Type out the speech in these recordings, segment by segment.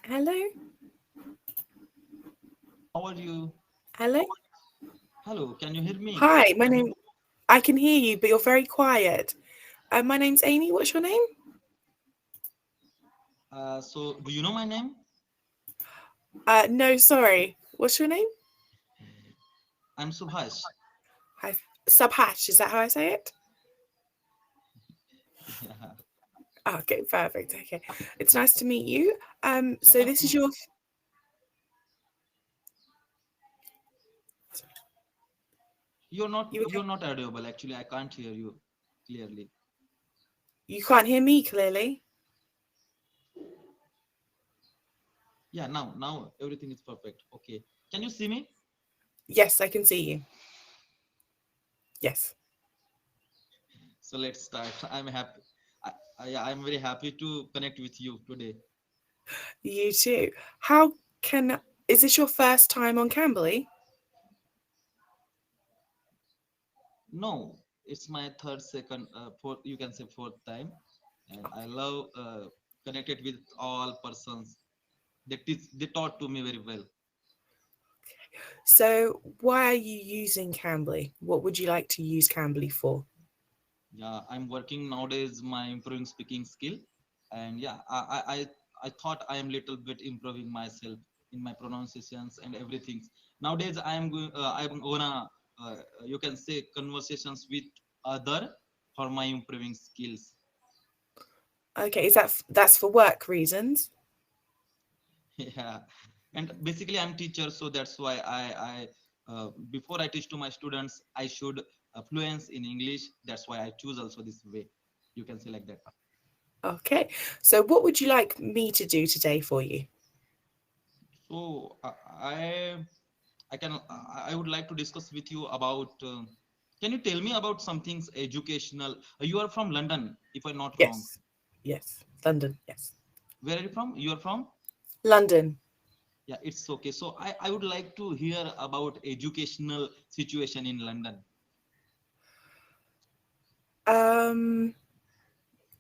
Hello? How are you? Hello? Hello, can you hear me? Hi, I can hear you, but you're very quiet. My name's Amy. What's your name? So, do you know my name? No, sorry. What's your name? I'm Subhash. Hi, Subhash. Is that how I say it? Yeah. Okay, perfect. Okay. It's nice to meet you. So And this is your you you're not audible. Actually, I can't hear you clearly. you can't hear me clearly. Yeah, now everything is perfect. Okay. Can you see me? Yes, I can see you. Yes. So let's start. I'm happy. I'm very happy to connect with you today. You too. How can is this your first time on Cambly? No, it's my third, second, fourth. You can say fourth time, and I love connected with all persons. They taught to me very well. So why are you using Cambly? What would you like to use Cambly for? Yeah, I'm working nowadays my improving speaking skill, and yeah, I thought I am little bit improving myself in my pronunciations and everything. Nowadays I'm gonna you can say conversations with other for my improving skills. Okay, that's for work reasons? Yeah, and basically I'm teacher, so that's why I before I teach to my students I should fluence in English. That's why I choose also this way. You can say like that. Okay. So what would you like me to do today for you? So I would like to discuss with you about. Can you tell me about some things educational? You are from London, if I'm not wrong. Yes. Yes. London. Yes. Where are you from? You are from? London. Yeah, it's okay. So I would like to hear about educational situation in London. Um,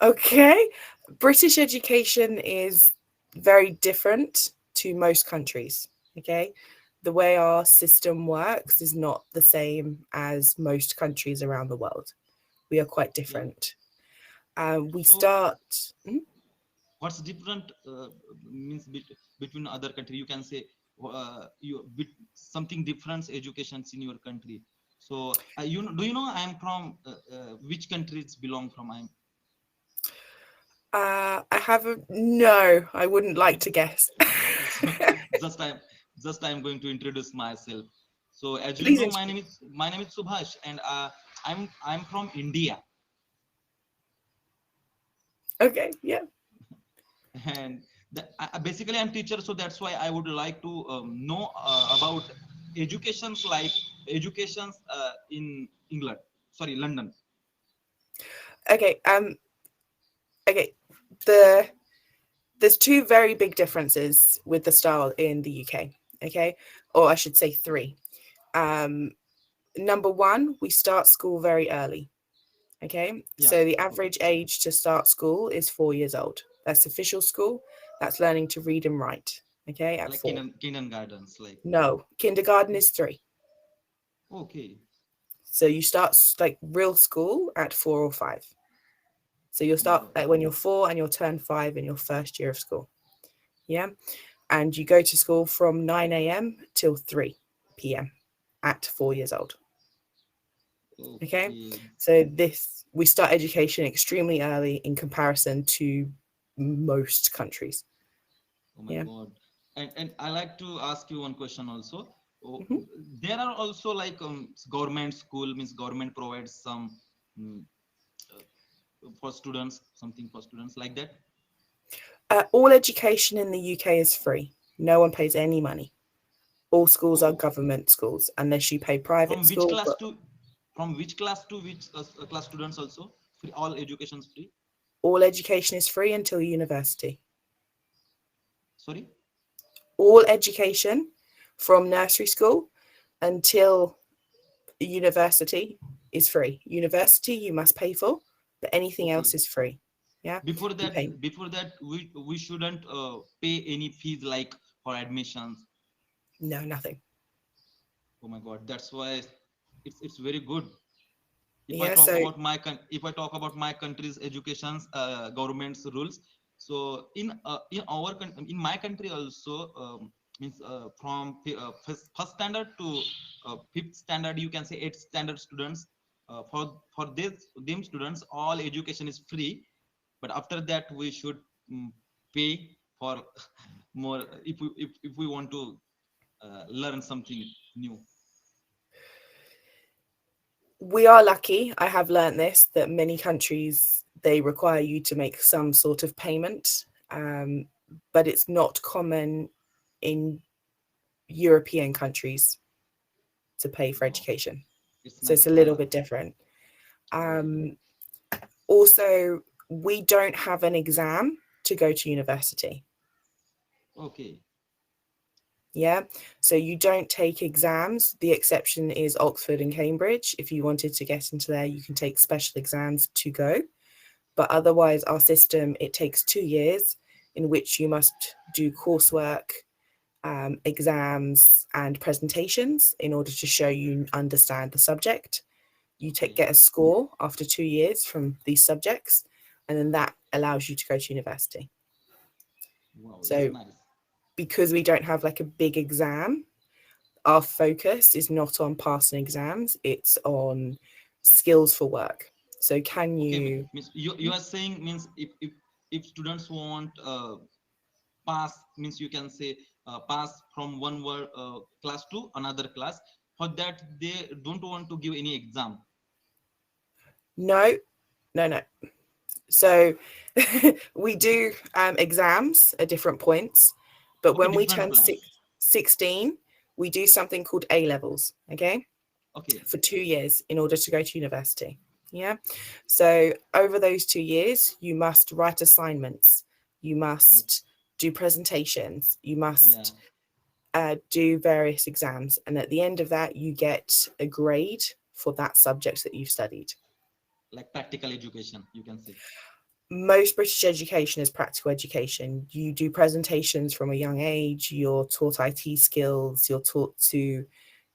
okay. British education is very different to most countries. Okay. The way our system works is not the same as most countries around the world. We are quite Yeah. different. We So start. Mhm. what's different means between other country? You can say something different educations in your country. So do you know I'm from which countries belong from? I'm I haven't. No, I wouldn't like to guess. so just I'm I'm going to introduce myself. So as you Please know, introduce. my name is Subhash, and I'm from India, Okay. Yeah. and basically I'm teacher, so that's why I would like to know about educations like educations in England, sorry, London. Okay. Okay. The there's two very big differences with the style in the UK. Okay, or I should say three. Um, Number one, we start school very early. Okay, Yeah, so the okay, average age to start school is 4 years old. That's official school. That's learning to read and write. Okay, at like four. kindergartens, like No, kindergarten is three. okay, So you start like real school at 4 or 5. So you'll oh my start God, like when you're 4 and you'll turn 5 in your first year of school. Yeah. And you go to school from 9 a.m. till 3 p.m. at 4 years old. Okay. okay, So this we start education extremely early in comparison to most countries. oh my Yeah. God. And I like to ask you one question also. Oh, Mhm. there are also like government school means government provides some mm, for students, something for students like that. All education in the UK is free. No one pays any money. All schools are Oh, government schools unless you pay private from which school. class But to which class students also free? All education's free. all education is free until university. Sorry. All education from nursery school until university is free. University you must pay for, but anything else Okay. is free. Yeah, before you that pay. before that we shouldn't pay any fees like for admissions. No, nothing. Oh my god, that's why it's very good. If I Yeah, talk so about if I talk about my country's education's government's rules, so in my country also, means from first standard to fifth standard, you can say eighth standard students, for this them students all education is free, but after that we should pay for more if we want to learn something new. we are lucky. I have learned this, that many countries, they require you to make some sort of payment, but it's not common in European countries to pay for Wow, education. it's So nice. it's a little bit different. Very good. Um, Also, we don't have an exam to go to university. Okay. Yeah. So you don't take exams. The exception is Oxford and Cambridge. If you wanted to get into there, you can take special exams to go. But otherwise, our system, it takes 2 years in which you must do coursework, exams, and presentations in order to show you understand the subject. You Okay. get a score after 2 years from these subjects, and then that allows you to go to university. Wow, it's So nice. because we don't have like a big exam, our focus is not on passing exams, it's on skills for work. So can Okay, you means you are saying means if students want pass, means you can say pass from one word class to another class, for that they don't want to give any exam. no, no. So we do exams at different points, but Okay, when we different turn plan. 16, we do something called A levels, okay, Okay. for 2 years in order to go to university. Yeah. So over those 2 years, you must write assignments, you Oh, must do presentations, you yeah, must do various exams. And at the end of that, you get a grade for that subject that you've studied. like practical education, you can say. Most British education is practical education. You do presentations from a young age, you're taught IT skills, you're taught to,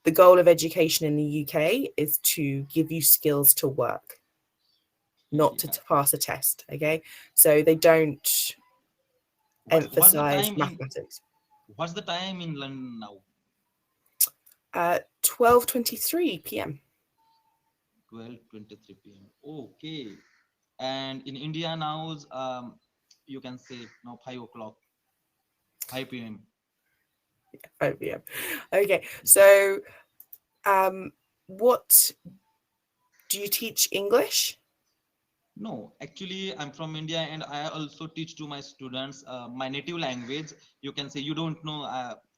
the goal of education in the UK is to give you skills to work, not to Yeah. pass a test. Okay. So they don't What's the emphasize time in mathematics. London now? 12:23 p.m. 12:23 p.m. Okay. And in India now, you can say now 5 o'clock, 5 p.m. 5 p.m. Okay. So what do you teach English? No, actually, I'm from India and I also teach to my students my native language. You can say you don't know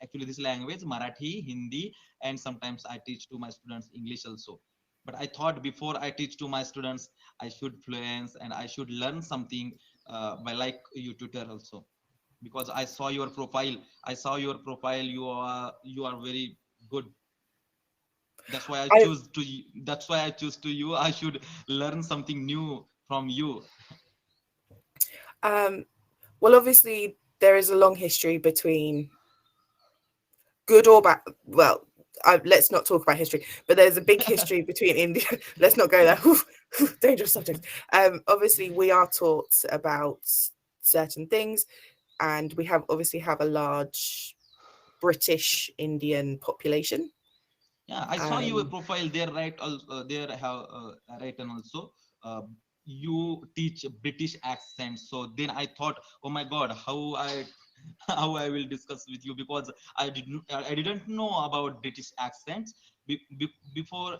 actually this language, Marathi, Hindi, and sometimes I teach to my students English also. But I thought before I teach to my students, I should fluence and I should learn something by like you tutor also. Because I saw your profile, I saw your profile. You are very good. That's why I I choose to. That's why I choose to you. I should learn something new from you. um well, obviously there is a long history between good or bad. Well, let's not talk about history, but there's a big history between India. Let's not go there. Dangerous subject. Obviously, we are taught about certain things, and we have obviously have a large British Indian population. Yeah, I saw your Um, profile there, right? There I have written also. Uh, you teach British accent, so then I thought, oh my God, how I how I will discuss with you because I didn't know about British accents. Before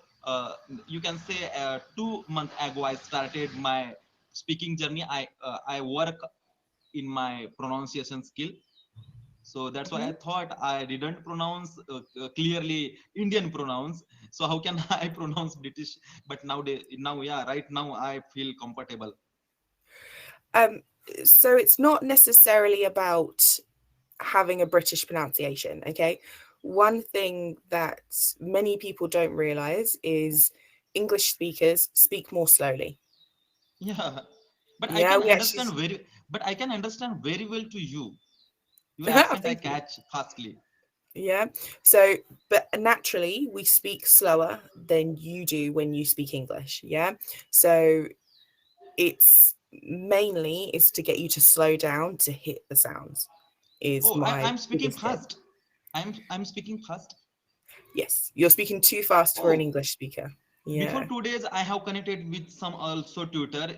you can say 2 months ago, I started my speaking journey. I work in my pronunciation skill, so that's why I mhm. thought I didn't pronounce clearly Indian pronounce. So how can I pronounce British? But now, yeah, right now I feel comfortable. um, so it's not necessarily about having a British pronunciation. Okay, one thing that many people don't realize is English speakers speak more slowly. Yeah, But I Yeah, can we actually, understand very, but I can understand very well to you. Your accent I thank you. catch fastly. Yeah. So, but naturally, we speak slower than you do when you speak English. Yeah. So it's mainly is to get you to slow down to hit the sounds is Oh, my I'm speaking biggest tip. fast. I'm speaking fast. Yes, you're speaking too fast for an Oh, English speaker. before Yeah. 2 days I have connected with some also tutor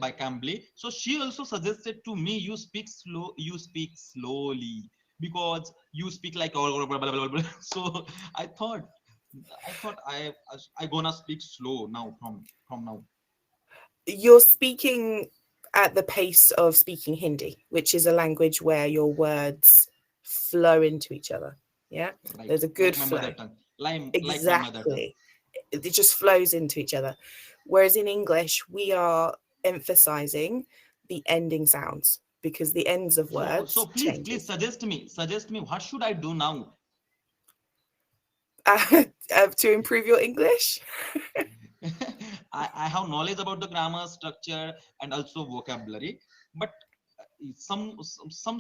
by Cambly, so she also suggested to me, you speak slow, you speak slowly, because you speak like so i thought I gonna speak slow now, from now. You're speaking at the pace of speaking Hindi, which is a language where your words flow into each other. Yeah. There's a good Like my flow. mother tongue, like my mother tongue. Exactly. It just flows into each other. Whereas in English, we are emphasizing the ending sounds because the ends of So words please changes. suggest me what should I do now. To improve your English. I have knowledge about the grammar structure and also vocabulary, but some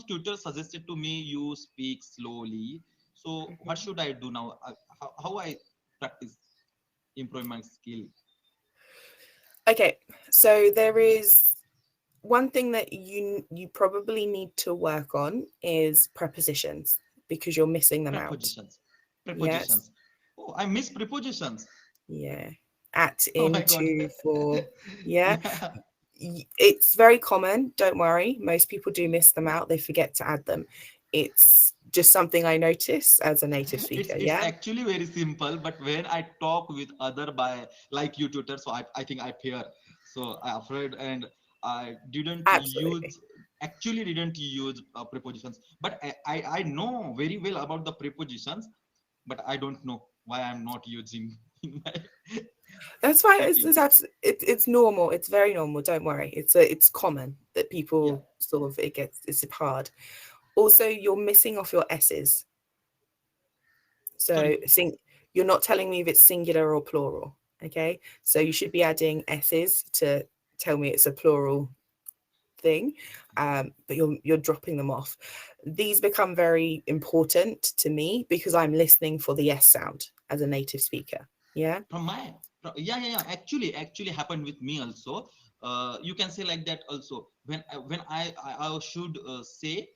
tutors suggested to me, you speak slowly. So what should I do now? How I practice, improve my skill? Okay, so there is one thing that you probably need to work on is prepositions because you're missing them out. Prepositions, Yes. prepositions. Oh, I miss prepositions. Yeah. At, Oh my in, god. to, for. Yeah. Yeah, It's very common. Don't worry. Most people do miss them out. They forget to add them. It's just something I notice as a native speaker. it's Yeah. actually very simple, but when I talk with other by like you tutor, so I think I fear, so I afraid, and I didn't Absolutely. use, actually didn't use prepositions, but I know very well about the prepositions, but I don't know why I'm not using in my That's fine. speaking. It's normal. It's very normal. Don't worry. It's common that Yeah, people sort of it's hard. Also, you're missing off your s's. So sorry. you're not telling me if it's singular or plural. Okay. So you should be adding s's to tell me it's a plural thing. But you're dropping them off. These become very important to me because I'm listening for the s sound as a native speaker. Yeah. From my yeah, actually happened with me also. You can say like that also, when I should say,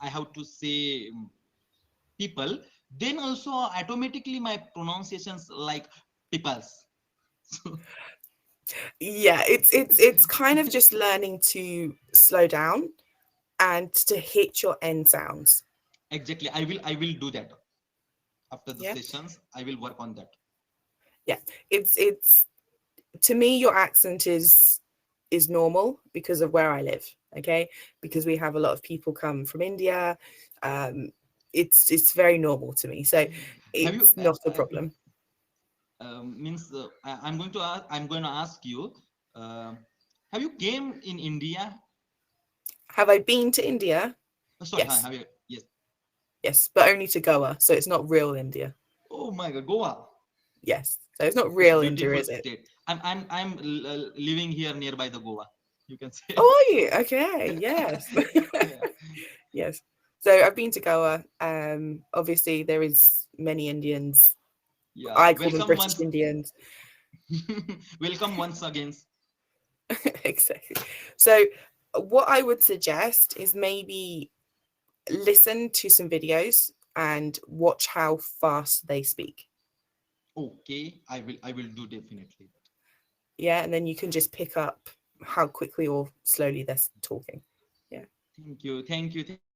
I have to say, people, then also automatically my pronunciations like peoples. So Yeah, it's kind of just learning to slow down and to hit your end sounds. exactly, I will do that after the Yeah. sessions. I will work on that. Yeah. It's to me your accent is normal because of where I live, okay? Because we have a lot of people come from India. Um it's very normal to me. So Have you it's not a problem. means I'm going to ask you, uh, have you came in India? Have I been to India? Sorry, Yes. have you? Yes. Yes, but only to Goa, so it's not real India. Oh my God, Goa. Yes. So it's not It's real India, beautiful is it? state. I'm living here nearby the Goa. You can say. Oh, are you? Okay. Yes. Yeah, Yes. So I've been to Goa. Obviously there is many Indians. yeah. I call them Welcome British once. Indians. Welcome once again. Exactly. So what I would suggest is maybe listen to some videos and watch how fast they speak. Okay, I will do definitely that. Yeah, and then you can just pick up how quickly or slowly they're talking. Yeah. Thank you, thank you, thank you